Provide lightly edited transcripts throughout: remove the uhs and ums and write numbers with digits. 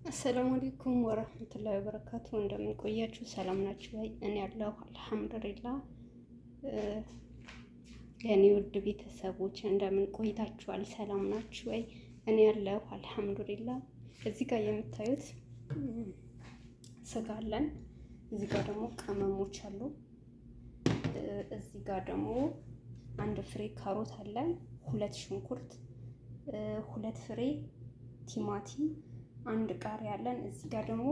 አሰላሙ አለይኩም ወረህመቱላሂ ወበረካቱ። እንደምን ቆያችሁ? ሰላም ናችሁ ወይ? እኔ ያለሁ አልሐምዱሊላህ። የኔ ውድ ቤተሰቦች እንደምን ቆይታችኋል? ሰላም ናችሁ ወይ? እኔ ያለሁ አልሐምዱሊላህ። እዚህ ጋር የምታዩት ስጋ አለን። እዚህ ጋር ደግሞ ቅመሞች አሉ። እዚህ ጋር ደግሞ አንድ ፍሬ ካሮት አለን፣ ሁለት ሽንኩርት፣ ሁለት ፍሬ ቲማቲም፣ አንድ ቃሪያ አለን። እዚህ ጋር ደግሞ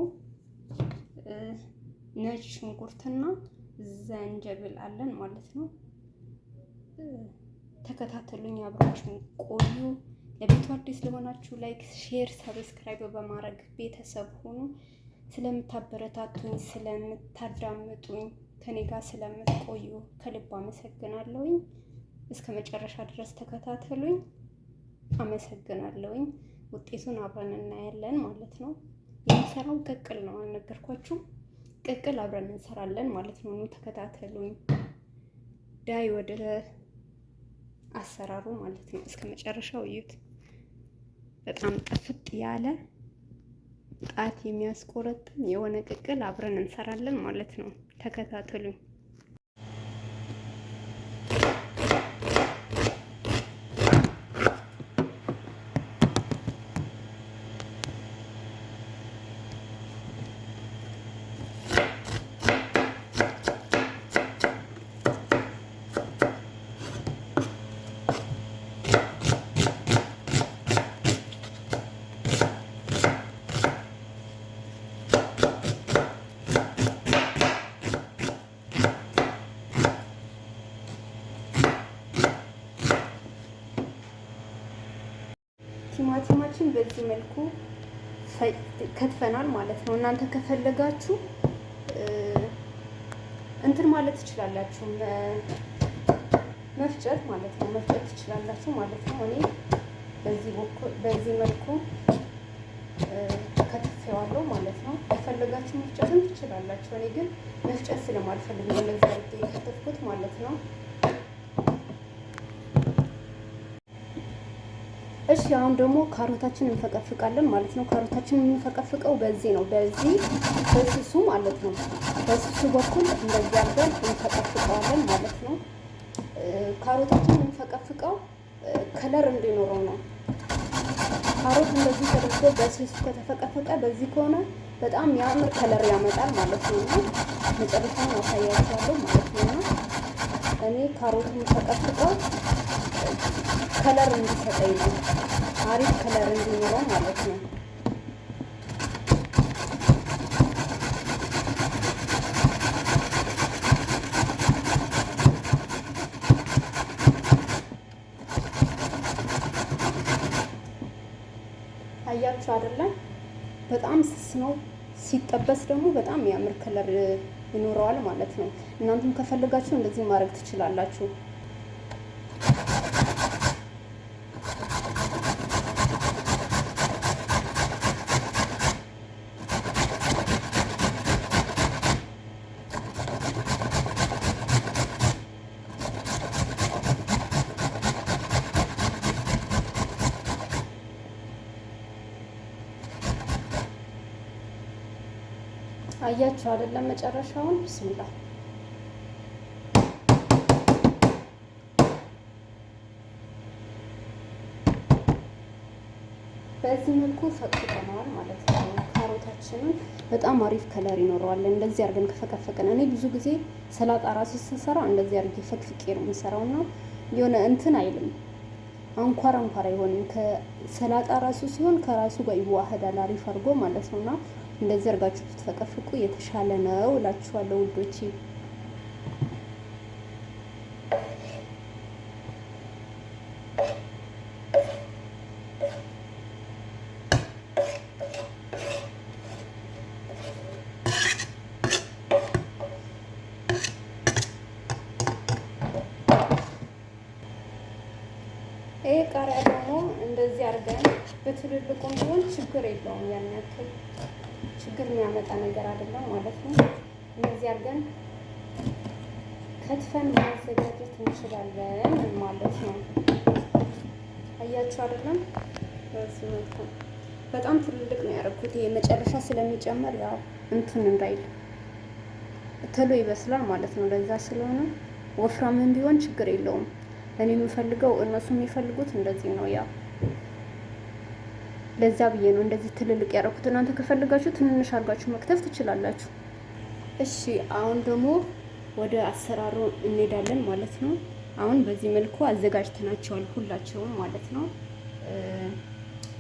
ነጭ ሽንኩርትና ዘንጀብል አለን ማለት ነው። ተከታተሉኝ፣ አብራችሁን ቆዩ። ለቤቱ አዲስ ለሆናችሁ ላይክ፣ ሼር፣ ሰብስክራይብ በማድረግ ቤተሰብ ሁኑ። ስለምታበረታቱኝ፣ ስለምታዳምጡኝ፣ ከኔ ጋር ስለምትቆዩ ከልብ አመሰግናለሁኝ። እስከ መጨረሻ ድረስ ተከታተሉኝ። አመሰግናለሁኝ። ውጤቱን አብረን እናያለን ማለት ነው። የምሰራው ቅቅል ነው፣ አልነገርኳችሁም? ቅቅል አብረን እንሰራለን ማለት ነው። ተከታተሉኝ። ዳይ ወደ አሰራሩ ማለት ነው። እስከ መጨረሻው እዩት። በጣም ጥፍጥ ያለ ጣት የሚያስቆረጥም የሆነ ቅቅል አብረን እንሰራለን ማለት ነው። ተከታተሉኝ። ቲማቲማችን በዚህ መልኩ ከትፈናል ማለት ነው። እናንተ ከፈለጋችሁ እንትን ማለት ትችላላችሁ፣ መፍጨት ማለት ነው። መፍጨት ትችላላችሁ ማለት ነው። እኔ በዚህ መልኩ ከትፌዋለሁ ማለት ነው። ከፈለጋችሁ መፍጨትም ትችላላችሁ። እኔ ግን መፍጨት ስለማልፈልግ ነው ለዛ የከተፍኩት ማለት ነው። እሺ አሁን ደግሞ ካሮታችንን እንፈቀፍቃለን ማለት ነው። ካሮታችንን የምንፈቀፍቀው በዚህ ነው፣ በስሱ ማለት ነው። በስሱ በኩል እንደዚህ አድርገን እንፈቀፍቀዋለን ማለት ነው። ካሮታችንን የምንፈቀፍቀው ከለር እንዲኖረው ነው። ካሮት እንደዚህ ተደርጎ በስሱ ከተፈቀፈቀ በዚህ ከሆነ በጣም የሚያምር ከለር ያመጣል ማለት ነው። እና መጨረሻውን አሳያችኋለሁ ማለት ነው። እኔ ካሮቱን የምፈቀፍቀው ከለር እንዲሰጠኝ ነው፣ አሪፍ ከለር እንዲኖረው ማለት ነው። አያችሁ አይደለም? በጣም ስስ ነው። ሲጠበስ ደግሞ በጣም የሚያምር ከለር ይኖረዋል ማለት ነው። እናንተም ከፈለጋችሁ እንደዚህ ማድረግ ትችላላችሁ። አያችሁ አይደለም? መጨረሻውን ብስሚላ በዚህ መልኩ ፈቅፍቀነዋል ማለት ነው። ካሮታችንን በጣም አሪፍ ከለር ይኖረዋል እንደዚህ አድርገን ከፈቀፈቀን። እኔ ብዙ ጊዜ ሰላጣ ራሱ ስሰራ እንደዚህ አድርጌ ፈቅፍቄ ነው የምሰራውና የሆነ እንትን አይልም፣ አንኳር አይሆንም። ከሰላጣ ራሱ ሲሆን ከራሱ ጋር ይዋሃዳል አሪፍ አድርጎ ማለት ነውና እንደዚህ አድርጋችሁ ብትፈቀፍቁ የተሻለ ነው እላችኋለሁ ውዶቼ። ይሄ ቃሪያ ደግሞ እንደዚህ አድርገን በትልልቁም ቢሆን ችግር የለውም፣ ያን ያክል ችግር የሚያመጣ ነገር አይደለም ማለት ነው። እንደዚህ አድርገን ከትፈን ማዘጋጀት እንችላለን ማለት ነው። አያችሁ አይደለም? በዚህ መልኩ በጣም ትልልቅ ነው ያደረኩት። ይሄ መጨረሻ ስለሚጨመር ያው እንትን እንዳይል ቶሎ ይበስላል ማለት ነው። ለዛ ስለሆነ ወፍራምን ቢሆን ችግር የለውም። እኔ የምፈልገው እነሱ የሚፈልጉት እንደዚህ ነው። ያው ለዛ ብዬ ነው እንደዚህ ትልልቅ ያደረኩት። እናንተ ከፈልጋችሁ ትንንሽ አድርጋችሁ መክተፍ ትችላላችሁ። እሺ አሁን ደግሞ ወደ አሰራሩ እንሄዳለን ማለት ነው። አሁን በዚህ መልኩ አዘጋጅተናቸዋል ሁላቸውም ማለት ነው።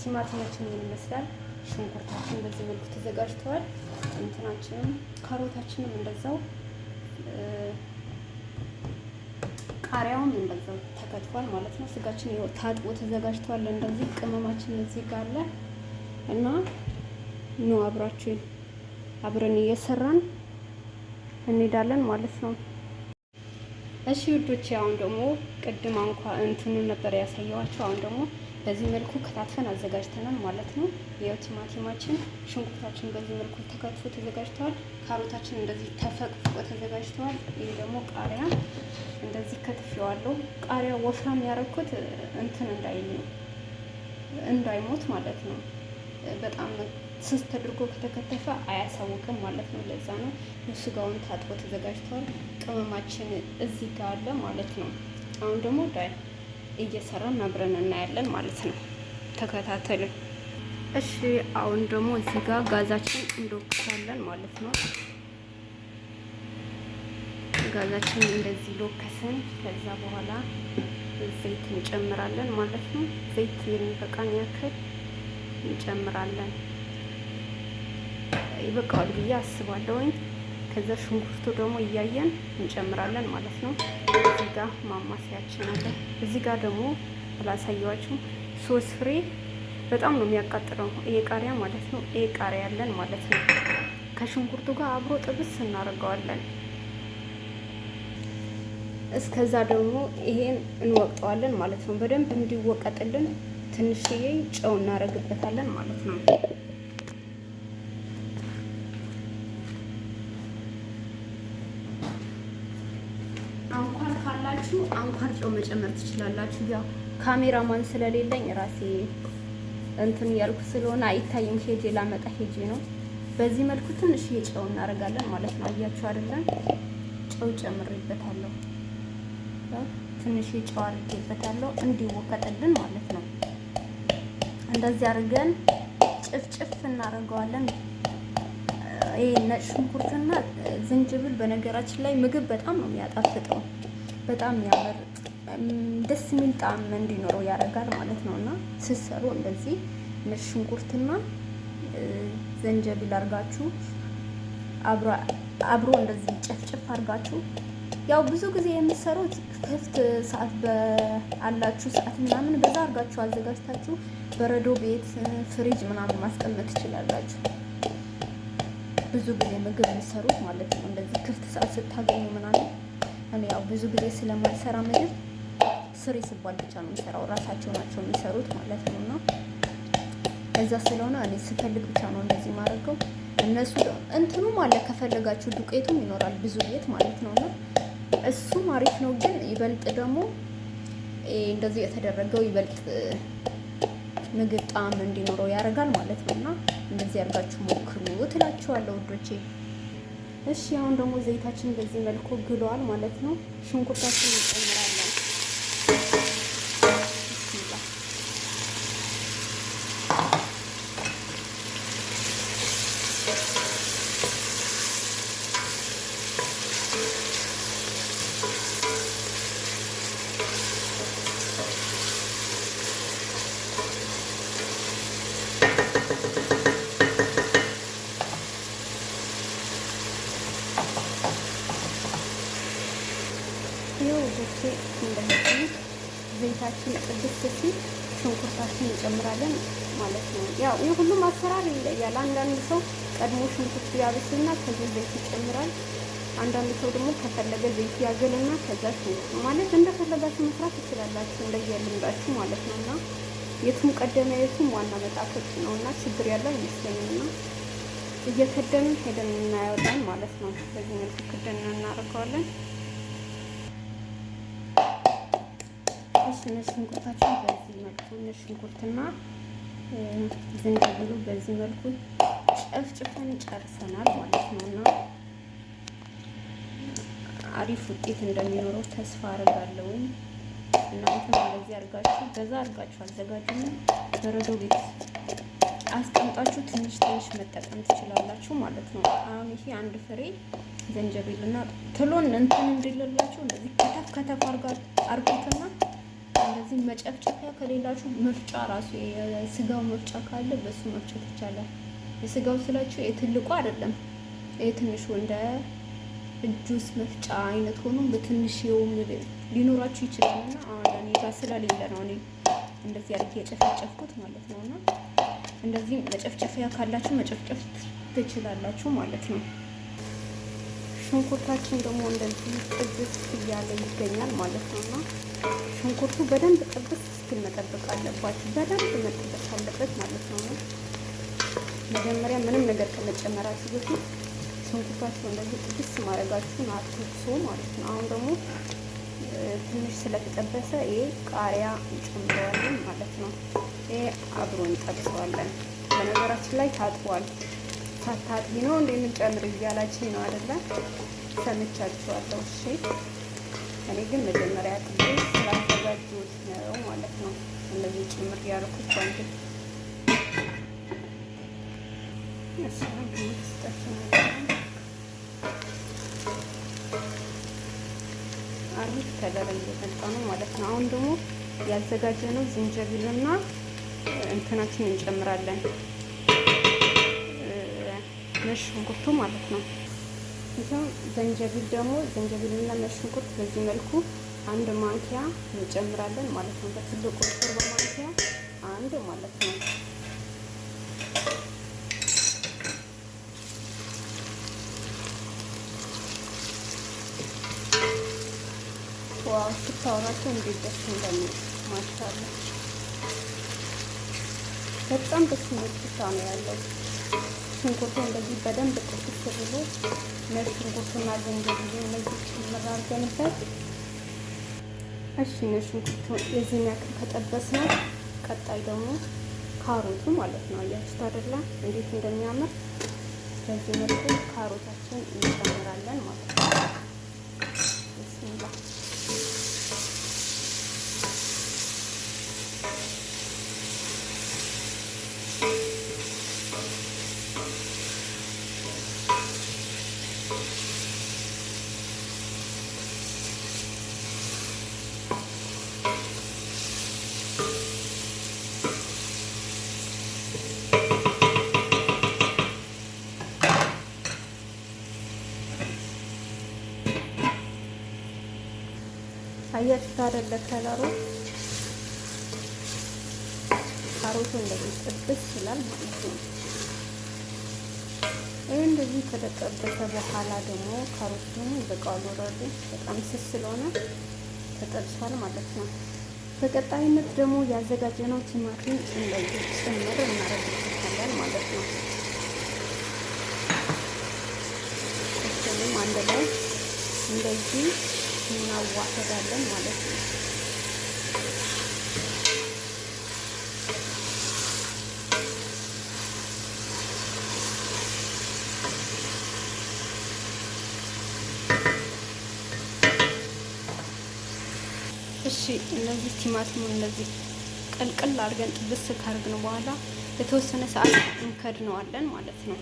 ቲማቲማችን ምን ይመስላል? ሽንኩርታችን በዚህ መልኩ ተዘጋጅተዋል። እንትናችንም ካሮታችንም እንደዛው፣ ቃሪያውም እንደዛው ተከትፏል ማለት ነው። ስጋችን ይኸው ታጥቦ ተዘጋጅተዋል። እንደዚህ ቅመማችን እዚህ ጋር አለ እና ነው አብረን እየሰራን እንሄዳለን ማለት ነው። እሺ ውዶቼ አሁን ደግሞ ቅድም እንትኑን ነበር ያሳየዋቸው። አሁን ደግሞ በዚህ መልኩ ከታትፈን አዘጋጅተናል ማለት ነው። ይኸው ቲማቲማችን፣ ሽንኩርታችን በዚህ መልኩ ተከትፎ ተዘጋጅተዋል። ካሮታችን እንደዚህ ተፈቅፍቆ ተዘጋጅተዋል። ይሄ ደግሞ ቃሪያ እንደዚህ ከትፌዋለሁ። ቃሪያ ወፍራም ያደረኩት እንትን እንዳይሞት ማለት ነው። በጣም ስስ ተደርጎ ከተከተፈ አያሳውቅም ማለት ነው። ለዛ ነው። ስጋውን ታጥቦ ተዘጋጅተዋል። ቅመማችን እዚህ ጋር አለ ማለት ነው። አሁን ደግሞ እየሰራን አብረን እናያለን ማለት ነው። ተከታተሉ እሺ። አሁን ደግሞ እዚህ ጋር ጋዛችን እንዶክሳለን ማለት ነው። ጋዛችን እንደዚህ ሎከሰን ከዛ በኋላ ዘይት እንጨምራለን ማለት ነው። ዘይት የሚበቃን ያክል እንጨምራለን። ይበቃዋል ብዬ አስባለሁኝ። ከዛ ሽንኩርቱ ደግሞ እያየን እንጨምራለን ማለት ነው። እዚህ ጋር ማማሰያችን አለ። እዚህ ጋር ደግሞ ላሳየዋችሁ 3 ፍሬ በጣም ነው የሚያቃጥለው ይሄ ቃሪያ ማለት ነው። ይሄ ቃሪያ ያለን ማለት ነው። ከሽንኩርቱ ጋር አብሮ ጥብስ እናደርገዋለን። እስከዛ ደግሞ ይሄን እንወቅጠዋለን ማለት ነው። በደንብ እንዲወቀጥልን ትንሽዬ ጨው እናደርግበታለን ማለት ነው። አንኳር ካላችሁ አንኳር ጨው መጨመር ትችላላችሁ። ያው ካሜራማን ስለሌለኝ ራሴ እንትን ያልኩ ስለሆነ አይታይም። ሄጄ ላመጣ ሄጄ ነው። በዚህ መልኩ ትንሽዬ ጨው እናደርጋለን ማለት ነው። አያችሁ አይደለም? ጨው ጨምሬበታለሁ። ትንሽዬ ጨው አድርጌበታለሁ እንዲወቀጥልን ማለት ነው። እንደዚህ አድርገን ጭፍጭፍ እናደርገዋለን። ይሄ ነጭ ሽንኩርትና ዝንጅብል በነገራችን ላይ ምግብ በጣም ነው የሚያጣፍጠው። በጣም ያምር ደስ የሚል ጣዕም እንዲኖረው ያደርጋል ማለት ነው። እና ስትሰሩ እንደዚህ ነጭ ሽንኩርትና ዝንጅብል አድርጋችሁ አብሮ እንደዚህ ጨፍጨፍ አድርጋችሁ ያው ብዙ ጊዜ የምትሰሩት ክፍት ሰዓት በአላችሁ ሰዓት ምናምን በዛ አድርጋችሁ አዘጋጅታችሁ በረዶ ቤት ፍሪጅ ምናምን ማስቀመጥ ትችላላችሁ። ብዙ ጊዜ ምግብ የሚሰሩት ማለት ነው እንደዚህ ክፍት ሰዓት ስታገኙ ምናምን። እኔ ያው ብዙ ጊዜ ስለማልሰራ ምግብ ስሪ ስባል ብቻ ነው የሚሰራው፣ ራሳቸው ናቸው የሚሰሩት ማለት ነው። እና እዛ ስለሆነ እኔ ስፈልግ ብቻ ነው እንደዚህ ማድረገው። እነሱ እንትኑም አለ ከፈለጋችሁ ዱቄቱም ይኖራል ብዙ ቤት ማለት ነው። እና እሱም አሪፍ ነው፣ ግን ይበልጥ ደግሞ እንደዚህ የተደረገው ይበልጥ ምግብ ጣዕም እንዲኖረው ያደርጋል ማለት ነው። እና እንደዚህ አድርጋችሁ ሞክሩ ትላችኋለሁ ውዶቼ። እሺ አሁን ደግሞ ዘይታችን በዚህ መልኩ ግሏል ማለት ነው። ሽንኩርታችን እንጨምራለን። እንደዚህ ዘይታችን ቅድስት ሲል ሽንኩርታችን እንጨምራለን ማለት ነው። ያው የሁሉም አሰራር ይለያል። አንዳንድ ሰው ቀድሞ ሽንኩርት ያበስልና ከዚህ ዘይት ይጨምራል። አንዳንድ ሰው ደግሞ ከፈለገ ዘይት ያገልና ከዛ ሽንኩርት ማለት እንደፈለጋችሁ መስራት ትችላላችሁ፣ እንደየልምዳችሁ ማለት ነው። እና የቱም ቀደመ የቱም ዋና መጣፈጥ ነውና ችግር ያለው አይመስለኝምና እየከደንን ሄደን እናያወጣን ማለት ነው። በዚህ መልኩ ከደንን እናደርገዋለን። ነጭ ሽንኩርታችን በዚህ መልኩ ነጭ ሽንኩርትና ዝንጅብሉ በዚህ መልኩ ጨፍጭፈን ጨርሰናል ማለት ነው እና አሪፍ ውጤት እንደሚኖረው ተስፋ አደርጋለሁ። እናንተም እንደዚህ አድርጋችሁ በዛ አድርጋችሁ አዘጋጁና በረዶ ቤት አስቀምጣችሁ ትንሽ ትንሽ መጠቀም ትችላላችሁ ማለት ነው። አሁን ይሄ አንድ ፍሬ ዝንጅብልና ትሎን እንትን እንዲልላችሁ እንደዚህ ከተፍ ከተፍ አርጉትና እንደዚህ መጨፍጨፊያ ከሌላችሁ መፍጫ ራሱ የስጋው መፍጫ ካለ በሱ መፍጨት ይቻላል። የስጋው ስላችሁ የትልቁ አይደለም የትንሹ እንደ ጁስ መፍጫ አይነት ሆኖ በትንሽው ሊኖራችሁ ይችላልና አሁን እኔ ጋር ስለሌለ ነው እኔ እንደዚህ አድርጌ የጨፈጨፍኩት ማለት ነውና እንደዚህ መጨፍጨፊያ ካላችሁ መጨፍጨፍ ትችላላችሁ ማለት ነው። ሽንኩርታችን ደግሞ እንደዚህ ጥብስ እያለ ይገኛል ማለት ነውና ሽንኩርቱ በደንብ ጥብስ እስኪል መጠበቅ አለባችሁ። በደንብ መጠበስ አለበት ማለት ነው። መጀመሪያ ምንም ነገር ከመጨመራችሁ በፊት ሽንኩርታችሁ እንደዚህ ጥብስ ማድረጋችሁን አትርሱ ማለት ነው። አሁን ደግሞ ትንሽ ስለተጠበሰ ይሄ ቃሪያ እንጨምረዋለን ማለት ነው። ይሄ አብሮ እንጠብሰዋለን። በነገራችን ላይ ታጥቧል። ሳታጥቢ ነው እንዴ የምንጨምር እያላችኝ ነው አይደለ? ሰምቻችኋለሁ። እሺ እኔ ግን መጀመሪያ ጥቤ ስላዘጋጁት ነው ማለት ነው እንደዚህ ጭምር ያልኩት ባንድ አሪፍ ከለር እየመጣ ነው ማለት ነው። አሁን ደግሞ ያዘጋጀነው ዝንጅብልና እንትናችን እንጨምራለን ነጭ ሽንኩርቱ ማለት ነው። ይሄው ዝንጅብል ደግሞ ዝንጅብልና ነጭ ሽንኩርት በዚህ መልኩ አንድ ማንኪያ እንጨምራለን ማለት ነው። በትልቁ ሾርባ ማንኪያ አንድ ማለት ነው። ዋው ስታወራቸው እንዴት ደስ እንደሚል ማሻአላ። በጣም ደስ የሚል ሽታ ነው ያለው። ሽንኩርቱ እንደዚህ በደንብ ጥብስ ብሎ ነጭ ሽንኩርቱና ዝንጅብሉ እነዚህ ጭምር አድርገንበት እሺ ነጭ ሽንኩርቱ የዚህን ያክል ከጠበስነው ቀጣይ ደግሞ ካሮቱ ማለት ነው። አያችሁት አይደለ እንዴት እንደሚያምር። በዚህ መልኩ ካሮታችን እንጨምራለን ማለት ነው። ቢስሚላህ አያችሁት አይደለ ከለሩ ካሮቱ እንደዚህ ጥብስ ይላል ማለት ነው። ይሄ እንደዚህ ከተጠበሰ በኋላ ደግሞ ካሮቱ በቃሉ ወራዱ በጣም ስስ ስለሆነ ተጠብሷል ማለት ነው። በቀጣይነት ደግሞ ያዘጋጀነው ቲማቲም እንደዚህ ጭምር እናደርግበታለን ማለት ነው። እሱንም አንድ ላይ እንደዚህ እናዋህዳለን ማለት ነው። እሺ እነዚህ ቲማቲሙን እንደዚህ ቅልቅል አድርገን ጥብስ ካርግን በኋላ የተወሰነ ሰዓት እንከድነዋለን ማለት ነው።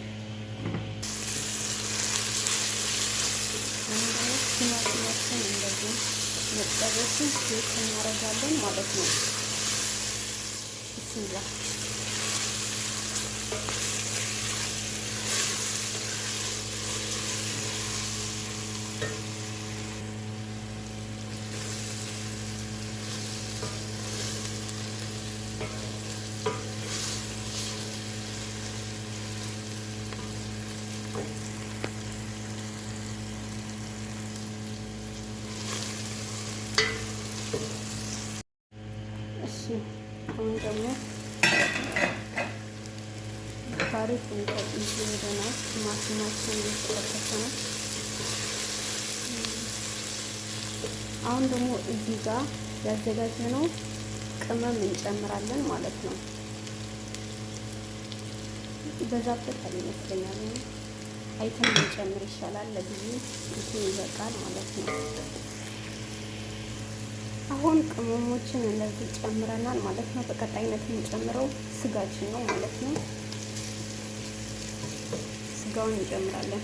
ቲማቲማችን እንደዚህ መጠበሱን ሴት እናደርጋለን ማለት ነው። ቢስሚላህ አሁን ደግሞ ታሪክ እንጠጥንት ይሄደናል። ቲማቲማችን እየተጠበሰ ነው። አሁን ደግሞ እዚህ ጋር ያዘጋጀነው ቅመም እንጨምራለን ማለት ነው። ይበዛበታል ይመስለኛል። አይተን መጨመር ይሻላል። ለጊዜ እንትን ይበቃል ማለት ነው። አሁን ቅመሞችን እንደዚህ ጨምረናል ማለት ነው። በቀጣይነት የምንጨምረው ስጋችን ነው ማለት ነው። ስጋውን እንጨምራለን።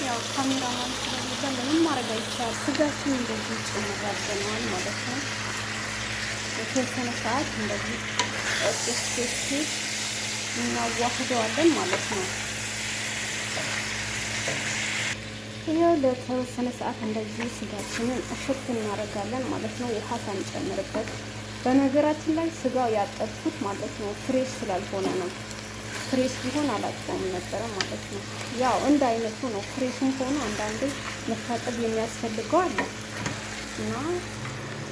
ያው ካሜራ ማለት ስለሌለ ምንም ማድረግ አይቻል። ስጋችን እንደዚህ ጨምራለናል ማለት ነው። የተወሰነ ሰዓት እንደዚህ እስኪ እናዋህደዋለን ማለት ነው። ይኸው ለተወሰነ ሰዓት እንደዚህ ስጋችንን እሽት እናደርጋለን ማለት ነው። ውሃ ሳንጨምርበት። በነገራችን ላይ ስጋው ያጠብኩት ማለት ነው ፍሬሽ ስላልሆነ ነው። ፍሬሽ ቢሆን አላጥበውም ነበረ ማለት ነው። ያው እንደ አይነቱ ነው። ፍሬሽም ሆኖ አንዳንዴ መታጠብ የሚያስፈልገው አለ እና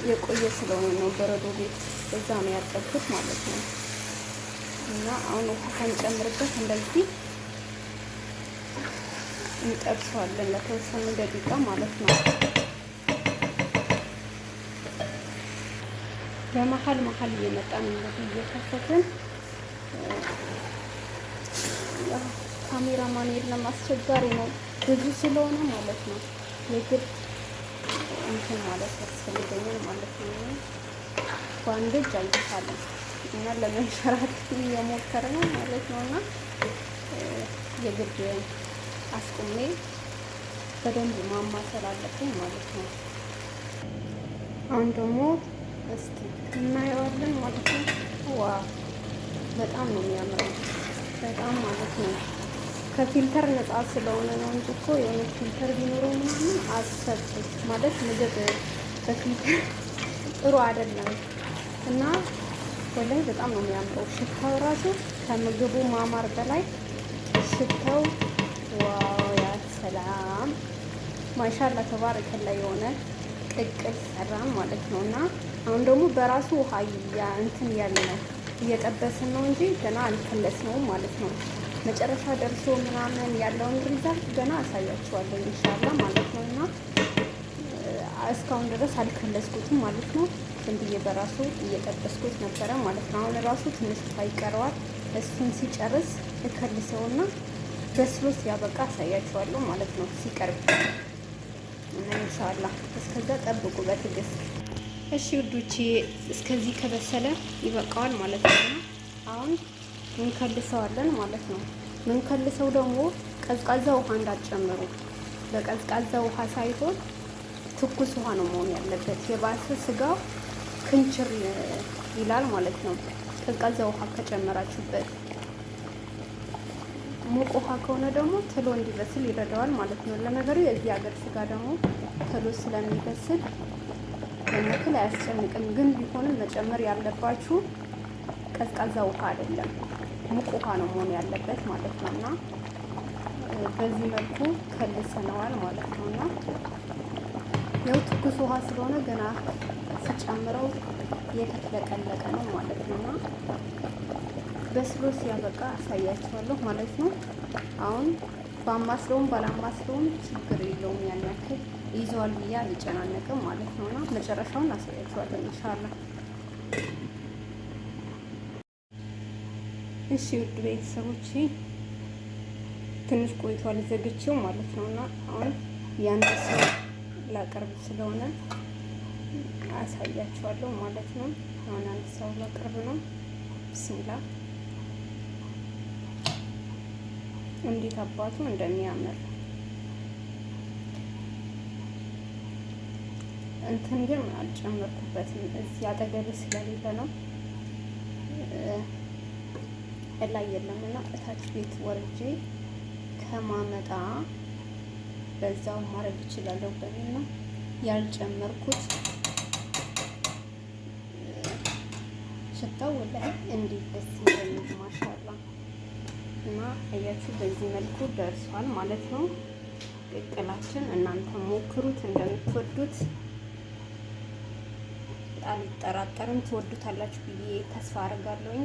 የቆየ ስለሆነ ነው በረዶ ቤት እዛ ነው ያጠብኩት ማለት ነው። እና አሁን ውሃ ሳንጨምርበት እንደዚህ እንጠብሰዋለን ለተወሰኑ ደቂቃ ማለት ነው። በመሀል መሀል እየመጣን እንደዚህ እየከፈትን ካሜራማን የለም አስቸጋሪ ነው ብዙ ስለሆነ ማለት ነው። የግድ እንትን ማለት ያስፈልገኛል ማለት ነው። በአንድ እጅ አይቻልም እና ለመንሸራተት እየሞከረ ነው ማለት ነው። እና የግድ አስቁሜ በደንብ ማማሰል አለብኝ ማለት ነው። አሁን ደግሞ እስቲ እናየዋለን ማለት ነው። ዋው በጣም ነው የሚያምረው፣ በጣም ማለት ነው። ከፊልተር ነፃ ስለሆነ ነው እንጂ እኮ የሆነ ፊልተር ቢኖረው ምናምን አሰብኩት ማለት ምግብ በፊልተር ጥሩ አይደለም እና ወላሂ በጣም ነው የሚያምረው። ሽታው ራሱ ከምግቡ ማማር በላይ ሽታው ዋው ያ ሰላም ማሻአላ ተባረከላ የሆነ ቅቅል ሰራን ማለት ነው። እና አሁን ደግሞ በራሱ ውሃ እንትን ያለ ነው እየጠበስን ነው እንጂ ገና አልከለስነውም ማለት ነው። መጨረሻ ደርሶ ምናምን ያለውን ሪዛልት ገና አሳያችኋለሁ ኢንሻአላህ ማለት ነው። እና እስካሁን ድረስ አልከለስኩትም ማለት ነው። ዝም ብዬ በራሱ እየጠበስኩት ነበረ ማለት ነው። አሁን ራሱ ትንሽ ውሃ ይቀረዋል። እሱን ሲጨርስ እከልሰውና በስሎ ሲያበቃ አሳያችኋለሁ ማለት ነው ሲቀርብ እና ኢንሻአላህ እስከዛ ጠብቁ በትዕግስት እሺ ውዶቼ። እስከዚህ ከበሰለ ይበቃዋል ማለት ነው። አሁን እንከልሰዋለን ማለት ነው። ምንከልሰው ደግሞ ቀዝቃዛ ውሃ እንዳትጨምሩ። በቀዝቃዛ ውሃ ሳይሆን ትኩስ ውሃ ነው መሆን ያለበት። የባሰ ስጋው ክንችር ይላል ማለት ነው። ቀዝቃዛ ውሃ ከጨመራችሁበት። ሙቅ ውሃ ከሆነ ደግሞ ቶሎ እንዲበስል ይረዳዋል ማለት ነው። ለነገሩ የዚህ ሀገር ስጋ ደግሞ ቶሎ ስለሚበስል ለነክል አያስጨንቅም። ግን ቢሆንም መጨመር ያለባችሁ ቀዝቃዛ ውሃ አይደለም ሙቅ ውሃ ነው መሆን ያለበት ማለት ነው። እና በዚህ መልኩ ከልሰነዋል ማለት ነው። እና ያው ትኩስ ውሃ ስለሆነ ገና ስጨምረው እየተፍለቀለቀ ነው ማለት ነው። እና በስሎ ሲያበቃ አሳያችኋለሁ ማለት ነው። አሁን ባማስለውም ባላማስለውም ችግር የለውም። ያን ያክል ይዘዋል ብዬ አልጨናነቅም ማለት ነው። እና መጨረሻውን አሳያችኋለሁ ኢንሻአላህ። እሺ ውድ ቤተሰቦቼ ትንሽ ቆይቷል ዘግቼው ማለት ነው። እና አሁን የአንድ ሰው ላቀርብ ስለሆነ አሳያችኋለሁ ማለት ነው። አሁን አንድ ሰው ላቀርብ ነው። ብስሚላ እንዴት አባቱ እንደሚያምር እንትን ግን አልጨመርኩበትም እዚህ አጠገብ ስለሌለ ነው። ላይ የለም እና እታች ቤት ወርጄ ከማመጣ በዛው ማድረግ እችላለሁ በሚል ነው ያልጨመርኩት። ሽታው ወላሂ እንዴት ደስ እንደሚል ማሻአላ። እና አያችሁ በዚህ መልኩ ደርሷል ማለት ነው ቅቅላችን። እናንተ ሞክሩት፣ እንደምትወዱት አልጠራጠርም። ትወዱታላችሁ ብዬ ተስፋ አደርጋለሁኝ።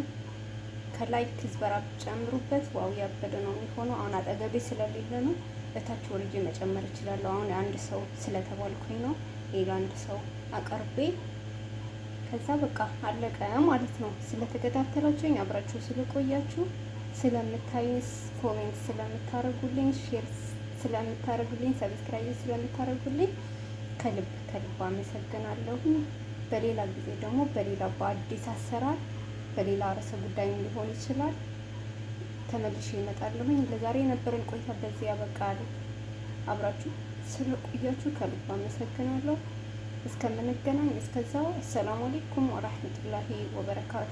ከላይ ክዝበራ ጨምሩበት። ዋው ያበደ ነው የሚሆነው። አሁን አጠገቤ ስለሌለ ነው እታች ወርጄ መጨመር እችላለሁ። አሁን አንድ ሰው ስለተባልኩኝ ነው ሌላ አንድ ሰው አቀርቤ ከዛ በቃ አለቀ ማለት ነው። ስለተከታተላችሁኝ አብራችሁ ስለቆያችሁ ስለምታዩኝ፣ ኮሜንት ስለምታረጉልኝ፣ ሼር ስለምታረጉልኝ፣ ሰብስክራይብ ስለምታረጉልኝ ከልብ ከልብ አመሰግናለሁ። በሌላ ጊዜ ደግሞ በሌላ በአዲስ አሰራር በሌላ ርዕሰ ጉዳይም ሊሆን ይችላል ተመልሼ እመጣለሁኝ። ለዛሬ የነበረን ቆይታ በዚህ ያበቃል። አብራችሁ ስለቆያችሁ ከልብ አመሰግናለሁ። እስከምንገናኝ እስከዛው አሰላሙ አለይኩም ወራህመቱላሂ ወበረካቱ።